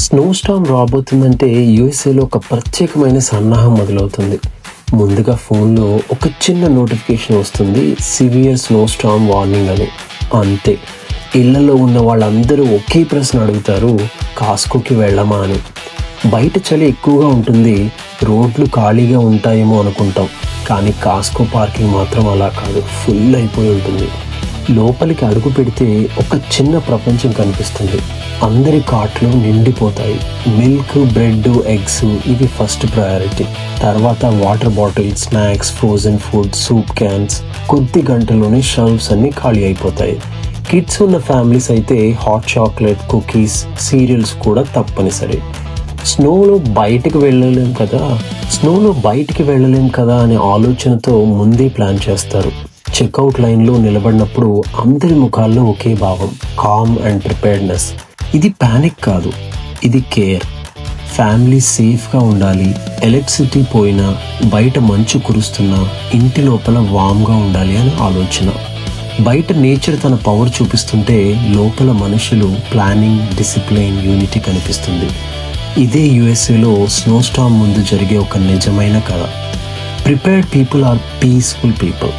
Snow Storm రాబోతుందంటే యూఎస్ఏలో ఒక ప్రత్యేకమైన సన్నాహం మొదలవుతుంది. ముందుగా ఫోన్లో ఒక చిన్న నోటిఫికేషన్ వస్తుంది, సివియర్ స్నో స్టార్మ్ వార్నింగ్ అని. అంతే, ఇళ్లలో ఉన్న వాళ్ళందరూ ఒకే ప్రశ్న అడుగుతారు, కాస్కోకి వెళ్ళమా అని. బయట చలి ఎక్కువగా ఉంటుంది, రోడ్లు ఖాళీగా ఉంటాయేమో అనుకుంటాం, కానీ కాస్కో పార్కింగ్ మాత్రం అలా కాదు, ఫుల్ అయిపోయి ఉంటుంది. లోపలికి అడుగు పెడితే ఒక చిన్న ప్రపంచం కనిపిస్తుంది. అందరి కార్ట్లు నిండిపోతాయి. మిల్క్, బ్రెడ్, ఎగ్స్ ఇవి ఫస్ట్ ప్రయారిటీ. తర్వాత water bottle, snacks, frozen food, soup cans. కొద్ది గంటలోనే షెల్ఫ్స్ అన్ని ఖాళీ అయిపోతాయి. కిడ్స్ ఉన్న ఫ్యామిలీస్ అయితే హాట్ చాక్లెట్, కుకీస్, సీరియల్స్ కూడా తప్పనిసరి. స్నోలో బయటికి వెళ్ళలేం కదా అనే ఆలోచనతో ముందే ప్లాన్ చేస్తారు. చెక్అవుట్ లైన్లో నిలబడినప్పుడు అందరి ముఖాల్లో ఒకే భావం, కామ్ అండ్ ప్రిపేర్డ్నెస్. ఇది ప్యానిక్ కాదు, ఇది కేర్. ఫ్యామిలీ సేఫ్గా ఉండాలి, ఎలక్ట్రిసిటీ పోయినా, బయట మంచు కురుస్తున్నా ఇంటి లోపల వామ్గా ఉండాలి అని ఆలోచన. బయట నేచర్ తన పవర్ చూపిస్తుంటే లోపల మనుషులు ప్లానింగ్, డిసిప్లైన్, యూనిటీ కనిపిస్తుంది. ఇదే యుఎస్ఏలో స్నో స్టార్మ్ ముందు జరిగే ఒక నిజమైన కథ. Prepared people are peaceful people.